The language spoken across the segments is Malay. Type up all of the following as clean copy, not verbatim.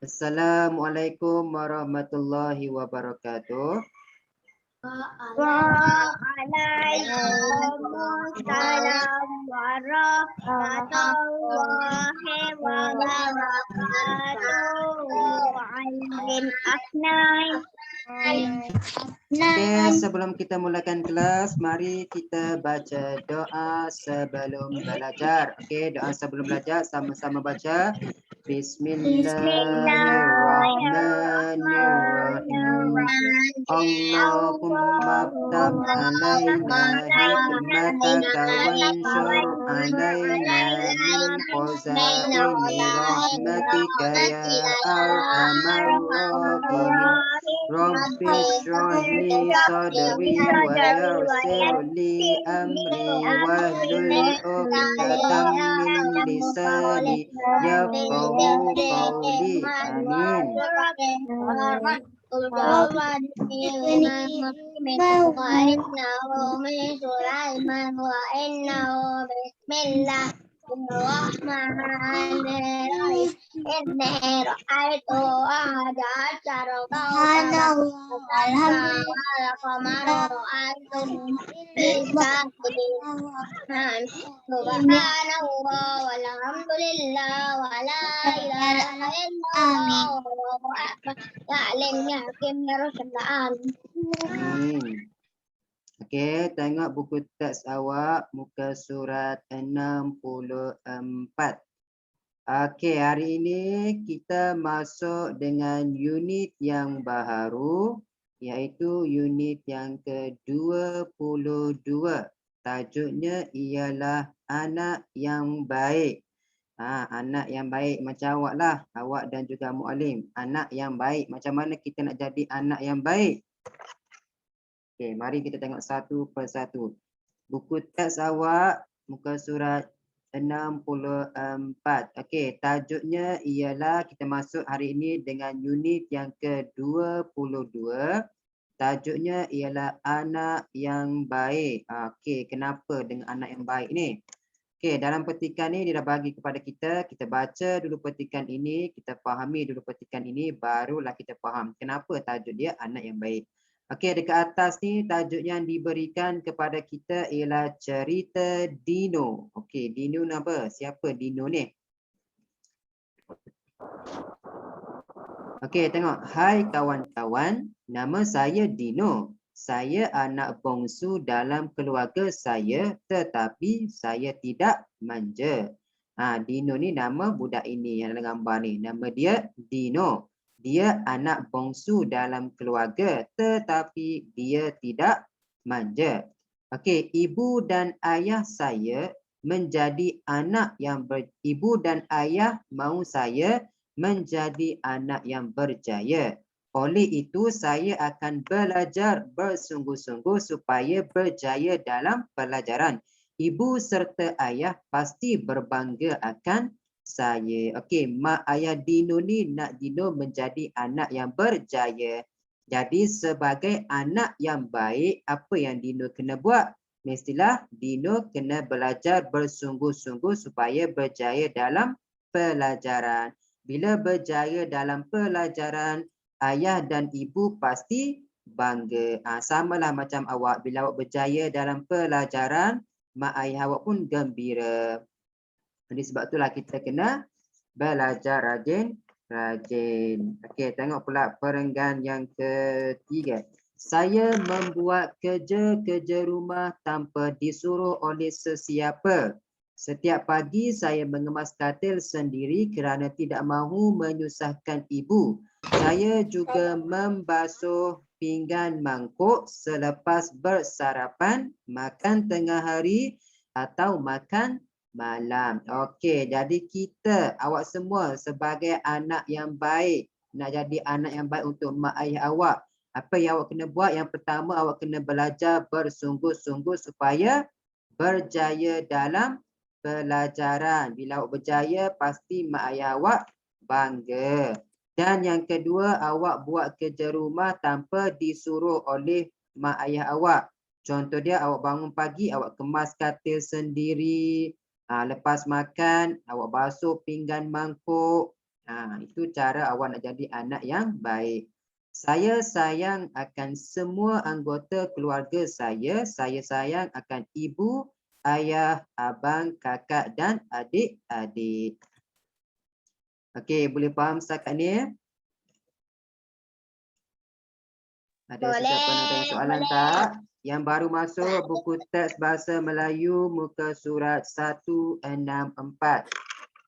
Assalamualaikum warahmatullahi wabarakatuh. Waalaikumsalam warahmatullahi wabarakatuh. Muallim Afnai. Okey, sebelum kita mulakan kelas, mari kita baca doa sebelum belajar. Okey, doa sebelum belajar sama-sama baca. Bismillahirrahmanirrahim. Allahumma ftah alaina hikmataka wanshur alaina min khazaini rahmatika ya arhamar rahimin. Rabbi shrah li sadri wa yassir li amri wahlul 'uqdatam min lisani yafqahu qawli. Amin. Bismillahirrahmanirrahim. Inni ra'aitu ahada asyara kawkaban wal qamara ra'aituhu subhanahu walhamdulillah wa la ilaha illallah wallahu akbar. Ya alim ya hakim ya rasyid. Amin. Okey, tengok buku teks awak muka surat 64. Okey, hari ini kita masuk dengan unit yang baru, iaitu unit yang ke-22. Tajuknya ialah anak yang baik. Anak yang baik macam awak lah, awak dan juga muallim. Anak yang baik, macam mana kita nak jadi anak yang baik? Okey, mari kita tengok satu persatu. Buku teks awak muka surat 64. Okey, tajuknya ialah kita masuk hari ini dengan unit yang ke-22. Tajuknya ialah anak yang baik. Okey, kenapa dengan anak yang baik ni? Okey, dalam petikan ni dia dah bagi kepada kita baca dulu petikan ini, kita fahami dulu petikan ini, barulah kita faham kenapa tajuk dia anak yang baik. Okey, dekat atas ni tajuk yang diberikan kepada kita ialah cerita Dino. Okey, Dino ni apa? Siapa Dino ni? Okey, tengok. Hai kawan-kawan, nama saya Dino. Saya anak bongsu dalam keluarga saya, tetapi saya tidak manja. Dino ni nama budak ini yang dalam gambar ni. Nama dia Dino. Dia anak bongsu dalam keluarga, tetapi dia tidak manja. Okey, ibu dan ayah saya menjadi anak yang ibu dan ayah mahu saya menjadi anak yang berjaya. Oleh itu, saya akan belajar bersungguh-sungguh supaya berjaya dalam pelajaran. Ibu serta ayah pasti berbangga akan saya. Okey, mak ayah Dino ni nak Dino menjadi anak yang berjaya. Jadi sebagai anak yang baik, apa yang Dino kena buat? Mestilah Dino kena belajar bersungguh-sungguh supaya berjaya dalam pelajaran. Bila berjaya dalam pelajaran, ayah dan ibu pasti bangga. Samalah macam awak, bila awak berjaya dalam pelajaran, mak ayah awak pun gembira. Jadi sebab itulah kita kena belajar rajin. Okey, tengok pula perenggan yang ketiga. Saya membuat kerja-kerja rumah tanpa disuruh oleh sesiapa. Setiap pagi saya mengemas katil sendiri kerana tidak mahu menyusahkan ibu. Saya juga membasuh pinggan mangkuk selepas bersarapan, makan tengah hari atau makan malam. Okey, jadi kita, awak semua sebagai anak yang baik, nak jadi anak yang baik untuk mak ayah awak, apa yang awak kena buat? Yang pertama, awak kena belajar bersungguh-sungguh supaya berjaya dalam pelajaran. Bila awak berjaya, pasti mak ayah awak bangga. Dan yang kedua, awak buat kerja rumah tanpa disuruh oleh mak ayah awak. Contoh dia, awak bangun pagi, awak kemas katil sendiri, Lepas makan, awak basuh pinggan mangkuk. Itu cara awak nak jadi anak yang baik. Saya sayang akan semua anggota keluarga saya. Saya sayang akan ibu, ayah, abang, kakak dan adik-adik. Okey, boleh faham setakat ni? Ada sesiapa nak tanya soalan tak? Yang baru masuk buku teks bahasa Melayu muka surat 164.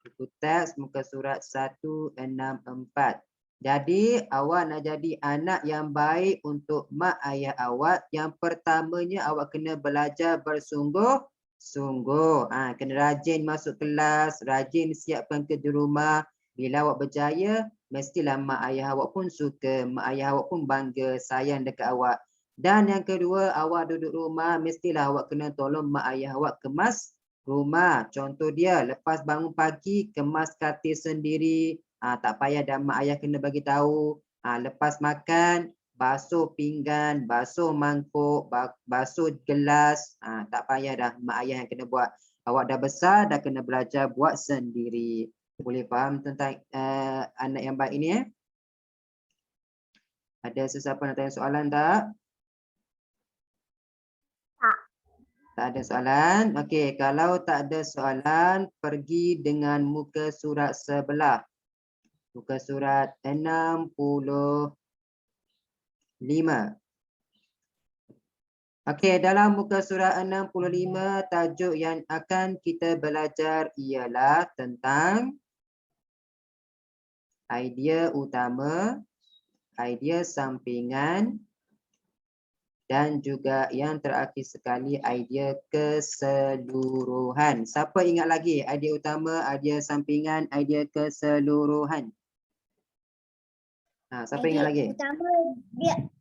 Buku teks muka surat 164. Jadi awak nak jadi anak yang baik untuk mak ayah awak, yang pertamanya awak kena belajar bersungguh-sungguh. Kena rajin masuk kelas, rajin siapkan kerja rumah. Bila awak berjaya, mestilah mak ayah awak pun suka, mak ayah awak pun bangga, sayang dekat awak. Dan yang kedua, awak duduk rumah, mestilah awak kena tolong mak ayah awak kemas rumah. Contoh dia, lepas bangun pagi, kemas katil sendiri. Tak payah dah mak ayah kena bagi tahu. Lepas makan, basuh pinggan, basuh mangkuk, basuh gelas. Tak payah dah mak ayah yang kena buat. Awak dah besar, dah kena belajar buat sendiri. Boleh faham tentang anak yang baik ini? Ada sesiapa nak tanya soalan tak? Tak ada soalan? Okey, kalau tak ada soalan, pergi dengan muka surat sebelah. Muka surat 65. Okey, dalam muka surat 65, tajuk yang akan kita belajar ialah tentang idea utama, idea sampingan, dan juga yang terakhir sekali idea keseluruhan. Siapa ingat lagi idea utama, idea sampingan, idea keseluruhan? Siapa ingat lagi? Pertama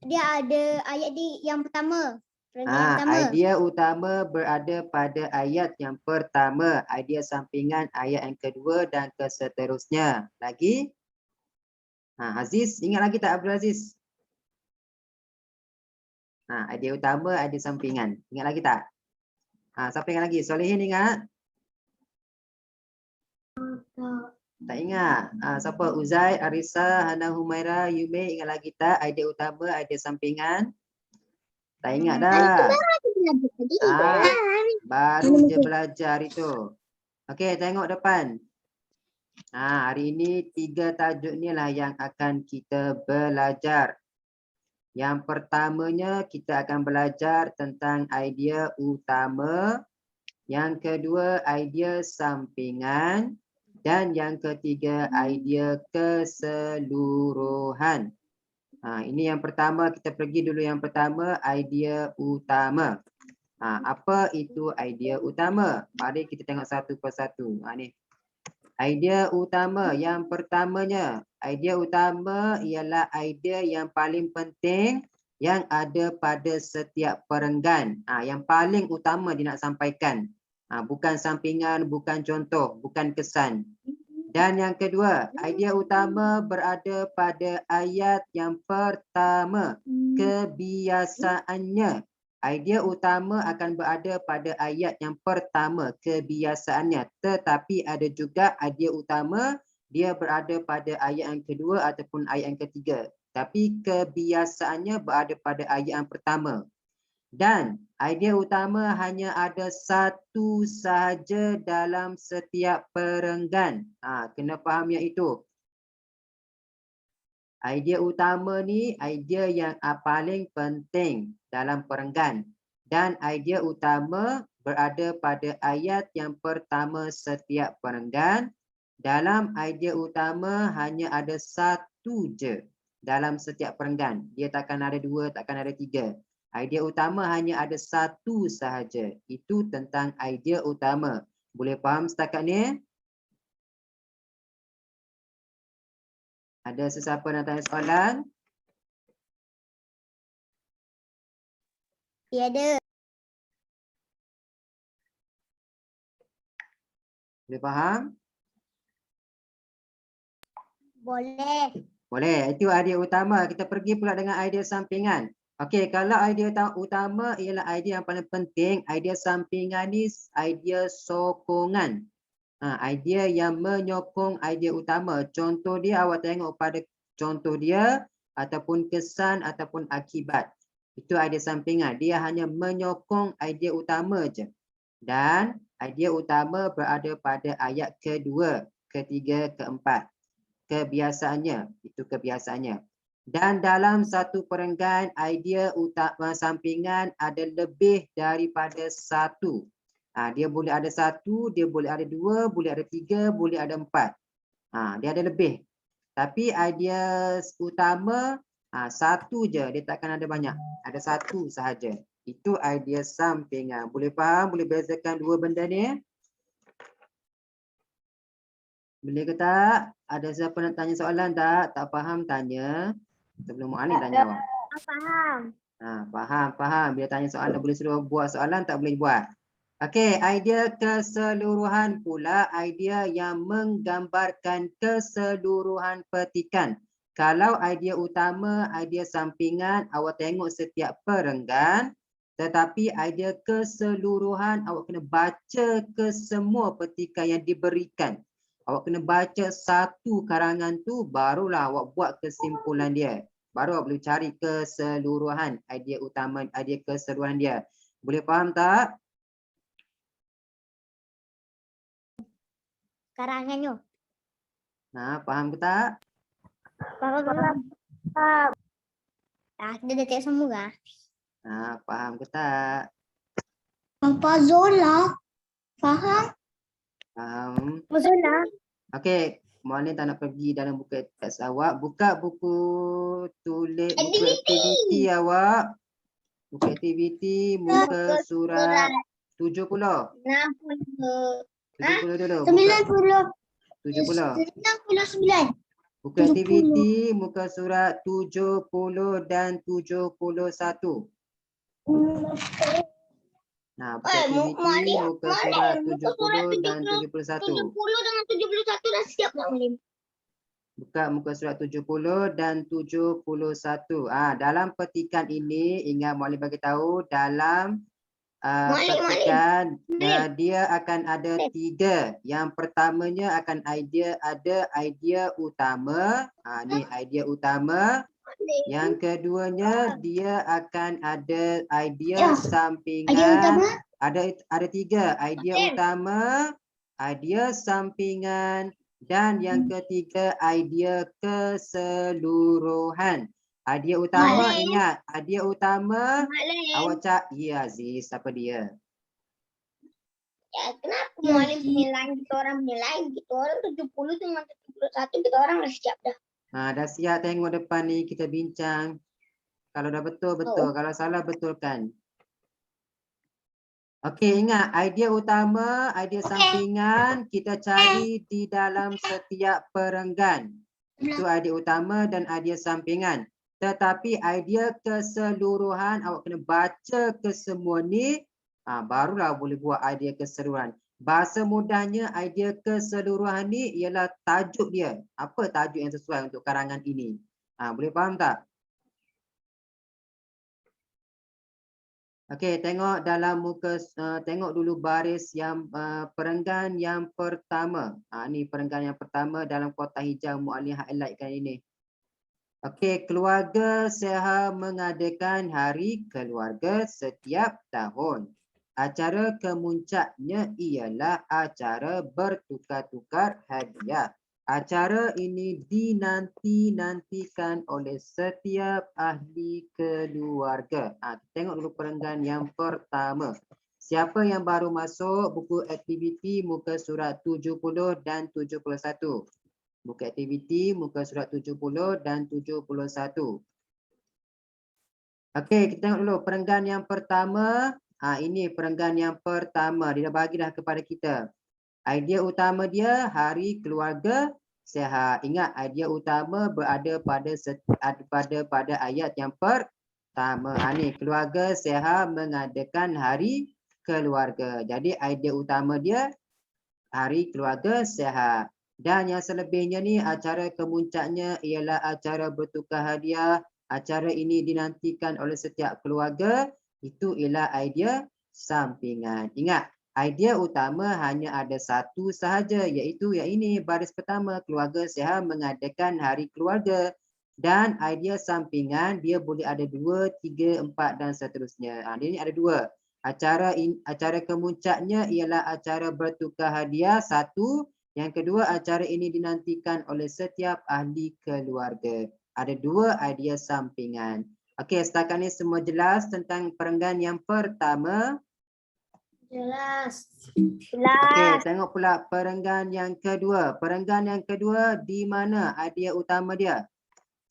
dia ada ayat di yang pertama. Idea utama berada pada ayat yang pertama, idea sampingan ayat yang kedua dan seterusnya. Lagi? Aziz, ingat lagi tak Abdul Aziz? Idea utama, idea sampingan. Ingat lagi tak? Siapa ingat lagi? Solehin ingat? Tak ingat. Siapa? Uzai, Arisa, Hana, Humaira, Yume, ingat lagi tak? Idea utama, idea sampingan. Tak ingat dah. Baru je belajar itu. Okey, tengok depan. Hari ini 3 tajuk ni lah yang akan kita belajar. Yang pertamanya kita akan belajar tentang idea utama. Yang kedua idea sampingan. Dan yang ketiga idea keseluruhan. Ini yang pertama, kita pergi dulu yang pertama, idea utama. Apa itu idea utama? Mari kita tengok satu persatu. Ni. Idea utama yang pertamanya, idea utama ialah idea yang paling penting yang ada pada setiap perenggan. Yang paling utama dia nak sampaikan. Bukan sampingan, bukan contoh, bukan kesan. Dan yang kedua, idea utama berada pada ayat yang pertama. Kebiasaannya. Idea utama akan berada pada ayat yang pertama, kebiasaannya. Tetapi ada juga idea utama, dia berada pada ayat yang kedua ataupun ayat yang ketiga. Tapi kebiasaannya berada pada ayat yang pertama. Dan idea utama hanya ada satu sahaja dalam setiap perenggan. Kena faham yang itu. Idea utama ni idea yang paling penting dalam perenggan. Dan idea utama berada pada ayat yang pertama setiap perenggan. Dalam idea utama hanya ada satu je dalam setiap perenggan. Dia takkan ada dua, takkan ada tiga. Idea utama hanya ada satu sahaja. Itu tentang idea utama. Boleh faham setakat ni? Ada sesiapa nak tanya soalan? Ya ada. Boleh faham? Boleh. Boleh. Itu idea utama. Kita pergi pula dengan idea sampingan. Okey, kalau idea utama ialah idea yang paling penting, idea sampingan ni idea sokongan. Idea yang menyokong idea utama. Contoh dia awak tengok pada contoh dia ataupun kesan ataupun akibat. Itu idea sampingan. Dia hanya menyokong idea utama je. Dan idea utama berada pada ayat kedua, ketiga, keempat. Kebiasaannya, itu kebiasaannya. Dan dalam satu perenggan, idea utama sampingan ada lebih daripada satu. Dia boleh ada satu, dia boleh ada dua, boleh ada tiga, boleh ada empat. Dia ada lebih. Tapi idea utama satu je, dia takkan ada banyak. Ada satu sahaja. Itu idea sampingan. Boleh faham? Boleh bezakan dua benda ni? Boleh ke tak? Ada siapa nak tanya soalan tak? Tak faham tanya. Sebelum Mu'allim tanya awak. Faham. Faham. Bila tanya soalan boleh suruh buat soalan, tak boleh buat. Okey, idea keseluruhan pula, idea yang menggambarkan keseluruhan petikan. Kalau idea utama, idea sampingan, awak tengok setiap perenggan. Tetapi idea keseluruhan, awak kena baca ke semua petikan yang diberikan. Awak kena baca satu karangan tu, barulah awak buat kesimpulan dia. Baru awak boleh cari keseluruhan idea utama, idea keseluruhan dia. Boleh faham tak? Karangannya. Faham ke tak? Faham. Dia dah tengok semua. Faham ke tak? Apa Zola? Faham? Faham. Zola. Okey, Mu'allim tak nak pergi dalam buku teks awak. Buka buku tulis, buku aktiviti awak. Buku aktiviti muka surat 70. 60. 70 dulu. 90. 70. 99. Buku aktiviti muka surat 70 dan 71. Buku aktiviti muka surat 70 dan 71. 70 dengan 71 dah siap tak Mu'allim? Buka muka surat 70 dan 71. Dalam petikan ini, ingat Mu'allim bagi tahu dalam petikan dia akan ada tiga. Yang pertamanya akan ada idea utama. Ni idea utama. Yang keduanya dia akan ada idea sampingan. Ada tiga, idea utama, idea sampingan, dan yang ketiga idea keseluruhan. Idea utama, ingat, idea utama awak ya Aziz, siapa dia? Ya, kenapa Mu'allim penilaian kita orang menilai kita orang 70 dengan 71 kita orang dah siap dah. Dah siap, tengok depan ni kita bincang. Kalau dah betul, betul. Kalau salah, betulkan. Okey, ingat idea utama, idea sampingan kita cari di dalam setiap perenggan. Itu idea utama dan idea sampingan. Tetapi idea keseluruhan awak kena baca ke semua ni, barulah boleh buat idea keseluruhan. Bahasa mudahnya idea keseluruhan ni ialah tajuk dia. Apa tajuk yang sesuai untuk karangan ini? Boleh faham tak? Okey, tengok dalam muka, tengok dulu baris yang perenggan yang pertama. Ni perenggan yang pertama dalam kotak hijau Mu'allim highlightkan ini. Okey, keluarga Seha mengadakan hari keluarga setiap tahun. Acara kemuncaknya ialah acara bertukar-tukar hadiah. Acara ini dinanti-nantikan oleh setiap ahli keluarga. Tengok dulu perenggan yang pertama. Siapa yang baru masuk buku aktiviti muka surat 70 dan 71. Buku aktiviti muka surat 70 dan 71. Okey, kita tengok dulu perenggan yang pertama. Ini perenggan yang pertama. Dia dah bagi dah kepada kita. Idea utama dia hari keluarga Seha. Ingat idea utama berada pada ayat yang pertama. Ni keluarga Seha mengadakan hari keluarga. Jadi idea utama dia hari keluarga Seha. Dan yang selebihnya ni acara kemuncaknya ialah acara bertukar hadiah acara ini dinantikan oleh setiap keluarga, itu ialah idea sampingan. Ingat, idea utama hanya ada satu sahaja, iaitu yang ini baris pertama, keluarga sihat mengadakan hari keluarga. Dan idea sampingan dia boleh ada 2, 3, 4 dan seterusnya. Dia ni ada 2. Acara kemuncaknya ialah acara bertukar hadiah 1. Yang kedua, acara ini dinantikan oleh setiap ahli keluarga. Ada 2 idea sampingan. Okey, setakat ni semua jelas tentang perenggan yang pertama. Jelas. Okey, tengok pula perenggan yang kedua. Perenggan yang kedua, di mana idea utama dia?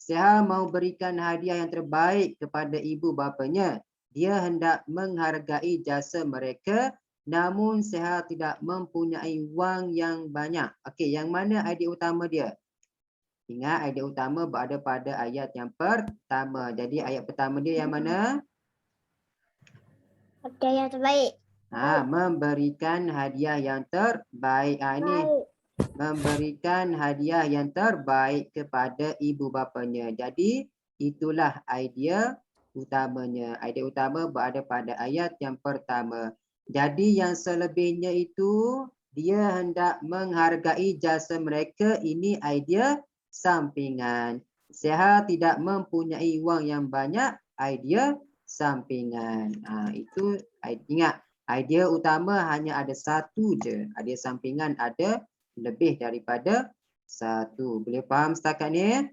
Siha mau berikan hadiah yang terbaik kepada ibu bapanya. Dia hendak menghargai jasa mereka, namun Siha tidak mempunyai wang yang banyak. Okey, yang mana idea utama dia? Ingat, idea utama berada pada ayat yang pertama. Jadi ayat pertama dia yang mana? Hadiah yang terbaik. Memberikan hadiah yang terbaik. Ini memberikan hadiah yang terbaik kepada ibu bapanya. Jadi itulah idea utamanya. Idea utama berada pada ayat yang pertama. Jadi yang selebihnya itu dia hendak menghargai jasa mereka. Ini idea sampingan. Siha tidak mempunyai wang yang banyak. Idea sampingan. Itu ingat. Idea utama hanya ada satu je. Idea sampingan ada lebih daripada satu. Boleh faham setakat ni?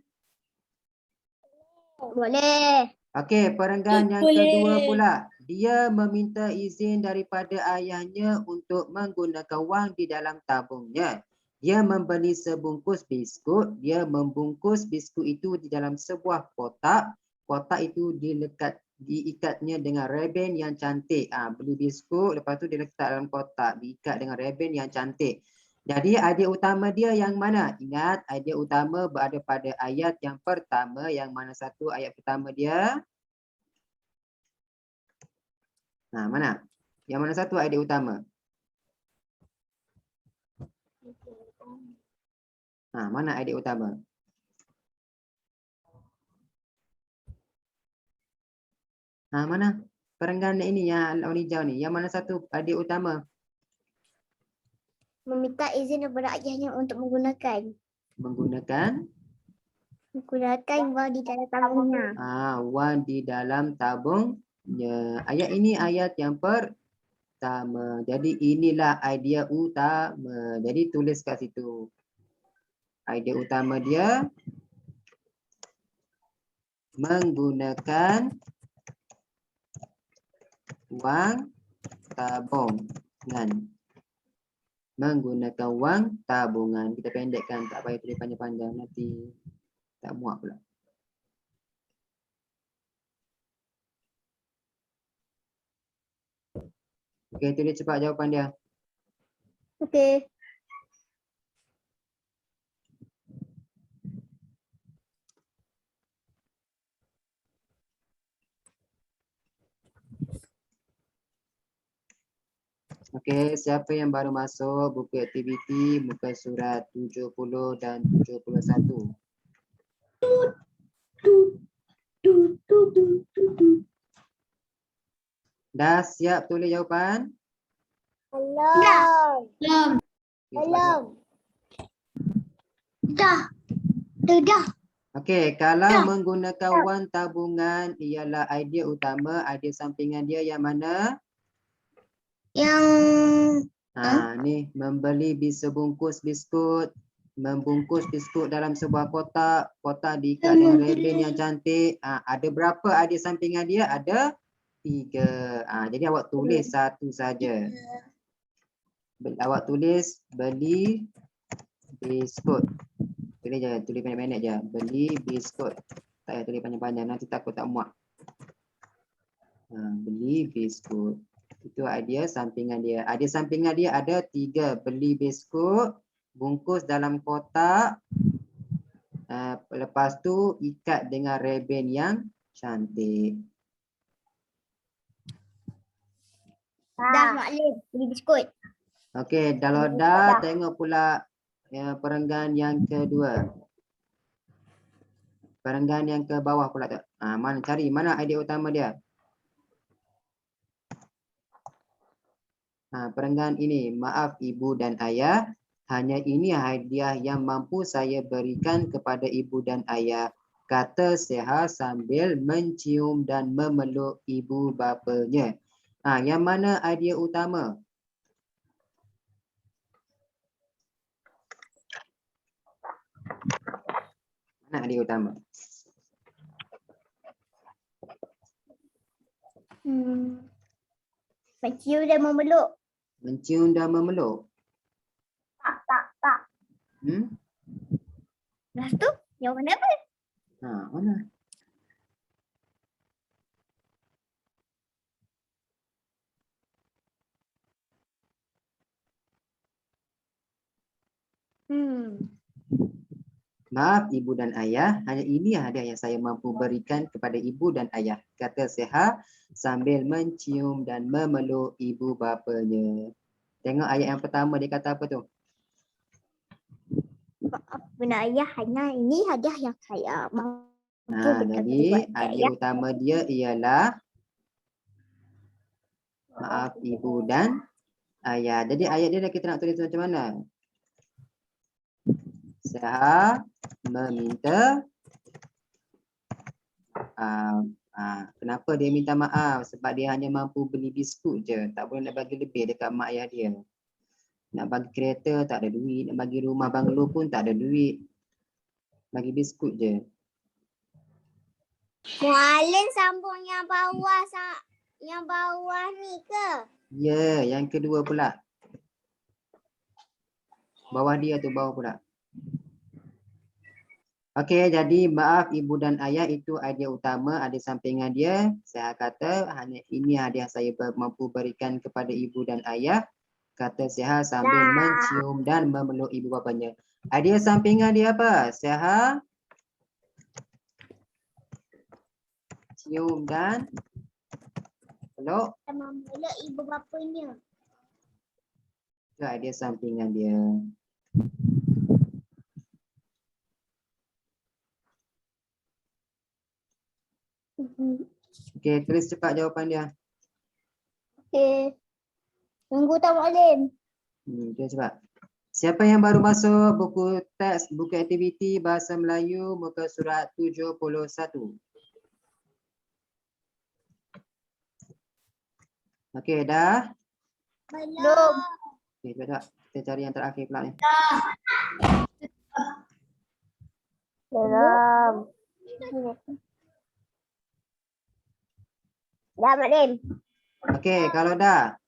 Boleh. Okey, perenggan yang kedua pula. Dia meminta izin daripada ayahnya untuk menggunakan wang di dalam tabungnya. Dia membeli sebungkus biskut. Dia membungkus biskut itu di dalam sebuah kotak. Kotak itu diikatnya dengan reben yang cantik. Beli biskut, lepas tu dia letak dalam kotak. Diikat dengan reben yang cantik. Jadi idea utama dia yang mana? Ingat, idea utama berada pada ayat yang pertama. Yang mana satu ayat pertama dia? Mana? Yang mana satu idea utama? Mana idea utama? Mana? Perenggan ini yang warna hijau ni. Yang mana satu idea utama? Meminta izin kepada ayahnya untuk menggunakan wang di dalam tabungnya. Wang di dalam tabungnya. Ayat ini ayat yang pertama. Jadi inilah idea utama. Jadi tulis kat situ. Idea utama dia menggunakan wang tabungan. Menggunakan wang tabungan. Kita pendekkan, tak payah tulis panjang-panjang, nanti tak muak pula. Okey, tulis cepat jawapan dia. Okey. Okey, siapa yang baru masuk buku aktiviti muka surat 70 dan 71? Dah siap tulis jawapan? Belum. Dah. Okey, kalau menggunakan wang tabungan ialah idea utama, idea sampingan dia yang mana? Yang Ni membeli sebungkus biskut, membungkus biskut dalam sebuah kotak, kotak diikat dengan reben yang cantik. Ada berapa idea sampingan dia? Ada 3. Jadi awak tulis satu saja. Awak tulis beli biskut. Tulis je, tulis pendek-pendek je. Beli biskut. Tak payah tulis panjang-panjang, nanti takut tak muak. Beli biskut. Itu idea sampingan dia. Idea sampingan dia ada 3. Beli biskut, bungkus dalam kotak. Lepas tu ikat dengan reben yang cantik. dah maklim beli biskut. Okey, kalau dah tengok pula perenggan yang kedua. Perenggan yang ke bawah pula tak? Mana cari mana idea utama dia? Perenggan ini, maaf ibu dan ayah, hanya ini hadiah yang mampu saya berikan kepada ibu dan ayah, kata Seha sambil mencium dan memeluk ibu bapanya. Yang mana idea utama? Mana idea utama? Mencium dan memeluk. Mencium dan memeluk. Tak. Lepas tu, jawapan apa? Mana? Maaf ibu dan ayah, hanya ini hadiah yang saya mampu berikan kepada ibu dan ayah, kata Seha sambil mencium dan memeluk ibu bapanya. Tengok ayat yang pertama dia kata apa tu? Maaf bunda ayah, hanya ini hadiah yang saya mampu berikan Jadi kepada hadiah utama dia ialah maaf ibu dan ayah. Jadi ayat dia kita nak tulis macam mana? Seha meminta kenapa dia minta maaf? Sebab dia hanya mampu beli biskut je. Tak boleh nak bagi lebih dekat mak ayah dia. Nak bagi kereta tak ada duit. Nak bagi rumah banglo pun tak ada duit. Bagi biskut je. Muallim sambung yang bawah ni ke? Ya, yang kedua pula. Bawah dia tu, bawah pula. Okey, jadi maaf ibu dan ayah itu idea utama, ada sampingan dia. Saya kata hanya ini hadiah saya mampu berikan kepada ibu dan ayah, kata Seha sambil mencium dan memeluk ibu bapanya. Idea sampingan dia apa? Seha cium dan peluk. Memeluk ibu bapanya. Itu idea sampingan dia. Okey, tulis cepat jawapan dia. Okey. Tunggu tak Muallim? Tulis cepat. Siapa yang baru masuk buku teks, buku aktiviti Bahasa Melayu muka surat 71? Okey, dah? Belum. Okey, jom kita cari yang terakhir pula ni. Belum. Dah Muallim. Okey, kalau dah.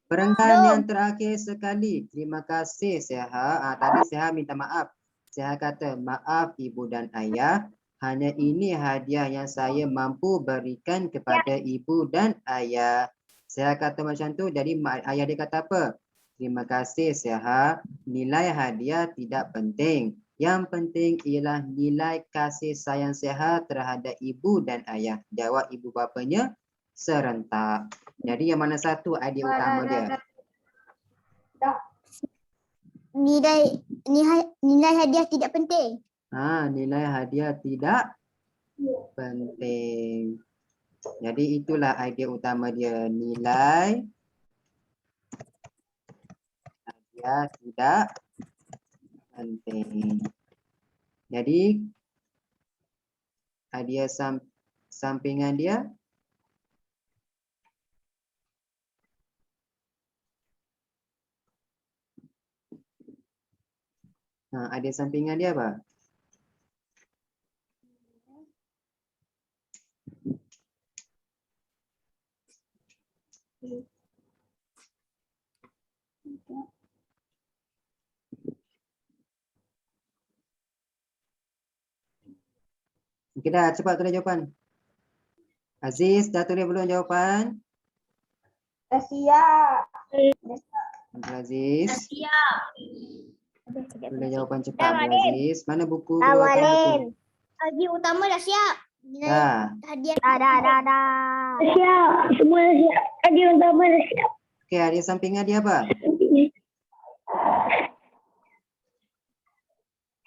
Perenggan yang terakhir sekali. Terima kasih Seha. Tadi Seha minta maaf. Seha kata, maaf ibu dan ayah. Hanya ini hadiah yang saya mampu berikan kepada ibu dan ayah. Seha kata macam tu. Jadi ayah dia kata apa? Terima kasih Seha. Nilai hadiah tidak penting. Yang penting ialah nilai kasih sayang Seha terhadap ibu dan ayah. Jawab ibu bapanya serentak. Jadi yang mana satu idea utama dia? Nilai hadiah tidak penting. Nilai hadiah tidak penting. Jadi itulah idea utama dia. Nilai hadiah tidak penting. Jadi hadiah sampingan dia ada sampingan dia apa? Okey dah, cepat tulis jawapan. Aziz, dah tulis belum jawapan? Dah siap. Aziz. Siap. Tulis jawapan cepat Aziz. Mana buku? Buku. Hadiah utama dah siap. Dah. Hadiah dah. Siap. Semua dah siap. Hadiah utama dah siap. Okey, hadiah sampingan dia apa?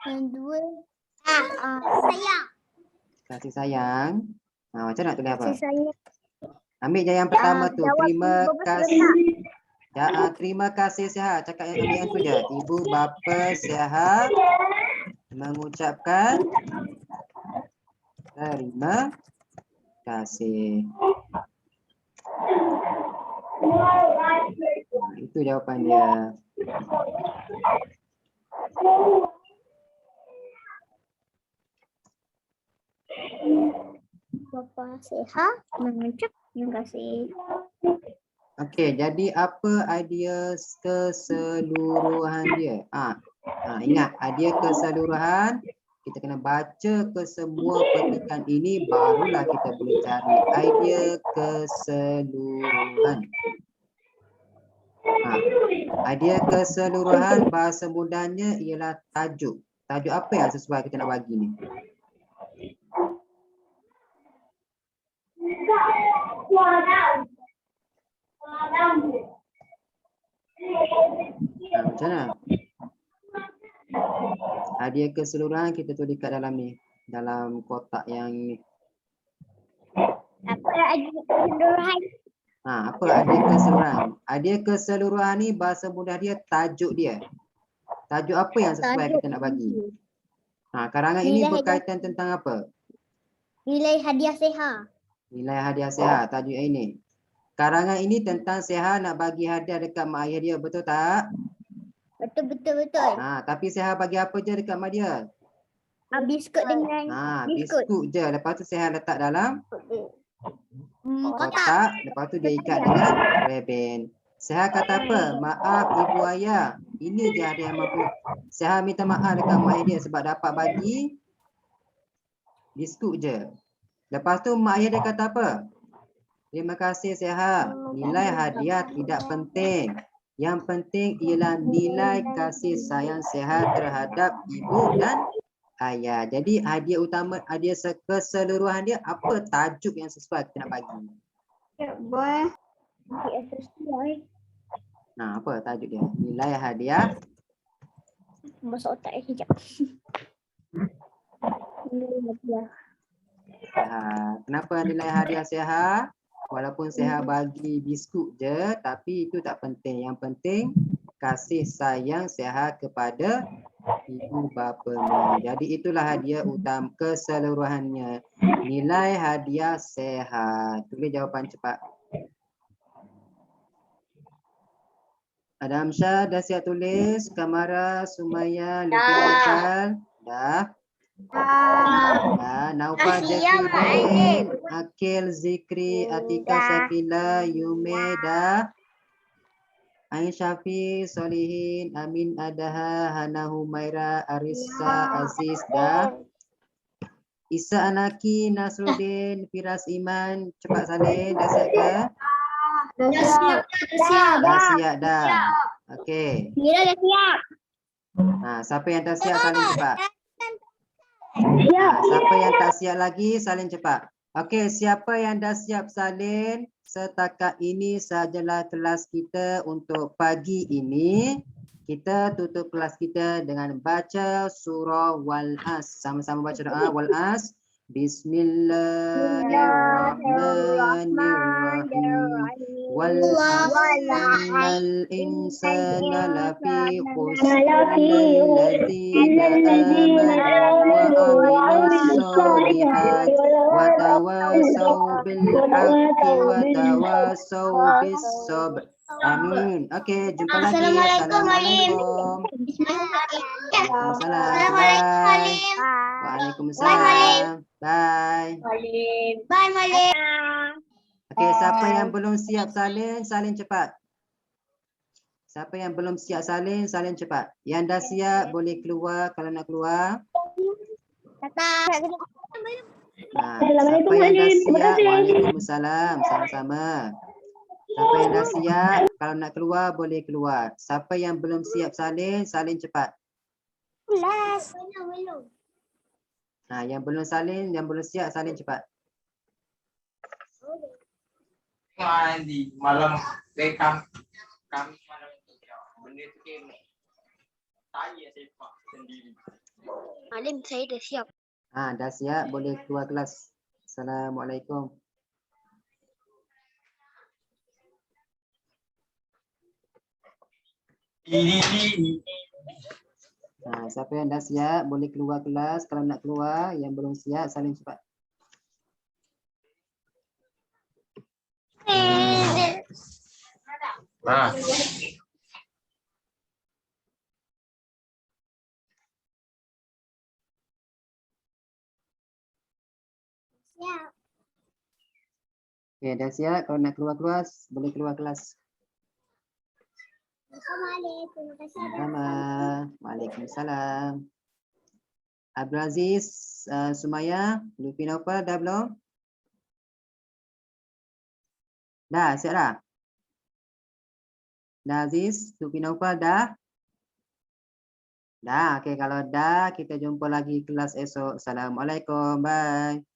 Yang dua. Sayang. Kasih sayang. Macam nak tulis apa? Kasih sayang. Ambil je yang pertama tu. Jawab Terima ibu bapa kasih. Terima kasih sihat. Cakap yang ambil yang tu je. Ibu bapa sihat mengucapkan terima kasih. Itu jawapan dia. Bapa sihat mengucap terima kasih. Okey, jadi apa idea keseluruhan dia? Ingat, idea keseluruhan kita kena baca ke semua petikan ini barulah kita boleh cari idea keseluruhan. Idea keseluruhan bahasa mudahnya ialah tajuk. Tajuk apa yang sesuai kita nak bagi ni? Macam mana? Hadiah keseluruhan kita tulis kat dalam ni. Dalam kotak yang ni. Apa hadiah keseluruhan? Apa hadiah keseluruhan? Hadiah keseluruhan ni bahasa mudah dia tajuk dia. Tajuk apa yang sesuai kita nak bagi? Karangan ini berkaitan tentang apa? Nilai hadiah sihat. Nilai hadiah sihat, tajuk ini. Karangan ini tentang sihat nak bagi hadiah dekat mak ayah dia, betul tak? Betul. Tapi sihat bagi apa je dekat mak dia? Biskut dengan biskut je. Lepas tu sihat letak dalam kotak. Lepas tu dia ikat dengan rebin. Sihat kata apa? Maaf ibu ayah. Ini je hadiah yang mampu. Sihat minta maaf dekat mak ayah dia sebab dapat bagi biskut je. Lepas tu mak ayah dia kata apa? Terima kasih sihat. Nilai hadiah tidak penting. Yang penting ialah nilai kasih sayang sihat terhadap ibu dan ayah. Jadi hadiah utama, hadiah keseluruhan dia apa tajuk yang sesuai kita nak bagi? Boleh. Apa tajuk dia? Nilai hadiah. Masuk otak sekejap. Nilai hadiah. Kenapa nilai hadiah sihat? Walaupun sihat bagi biskut je, tapi itu tak penting. Yang penting kasih sayang sihat kepada ibu bapanya. Jadi itulah hadiah utama keseluruhannya. Nilai hadiah sihat. Tulis jawapan cepat. Adam Syah dah siap tulis. Kamara, Sumaya, Luki Naufal. Dah. Naufal Jafidin, Akil Zikri, Atika Safila, Yume dah. Ain Syafi, Solihin, Amin Adaha, Hana Humaira, Arissa, Aziz dah. Isa Anaki, Nasruddin, Firas Iman, cepat salin, dah siap ke? Dah siap dah. Okey. Mira dah siap. Siapa yang dah siap salin cepat. Siapa yang tak siap lagi salin cepat. Okey, siapa yang dah siap salin? Setakat ini sajalah kelas kita untuk pagi ini. Kita tutup kelas kita dengan baca surah Wal-As. Sama-sama baca doa Wal-As. Bismillahirrahmanirrahim. Wal-asril insana lafi khusr alladzina amanu wa amilus solihat wa tawasaw bil haqqi wa tawasaw bis sabr. Amin. Okey, jumpa lagi. Assalamualaikum. Waalaikumsalam. Waalaikumsalam. Bye. Bye Malik. Okey, siapa yang belum siap salin, salin cepat. Siapa yang belum siap salin, salin cepat. Yang dah siap boleh keluar kalau nak keluar. Siapa yang dah siap, waalaikumsalam. Sama-sama. Siapa yang dah siap, kalau nak keluar boleh keluar. Siapa yang belum siap salin, salin cepat. Yang belum salin, yang belum siap salin cepat. Di malam kami malam itu benda tu saya sepak sendiri. Alim saya dah siap. Dah siap, boleh keluar kelas. Assalamualaikum. Siapa yang dah siap boleh keluar kelas. Kalau nak keluar, yang belum siap saling cepat. Siap. Okey, dah siap. Kalau nak keluar boleh keluar kelas. Assalamualaikum. Terima kasih. Sama. Waalaikumsalam. Abdul Aziz, Sumaya, Lutfi Naufal dah belum? Dah, siap dah? Dah Aziz, Lutfi Naufal dah? Dah, okey kalau dah kita jumpa lagi kelas esok. Assalamualaikum. Bye.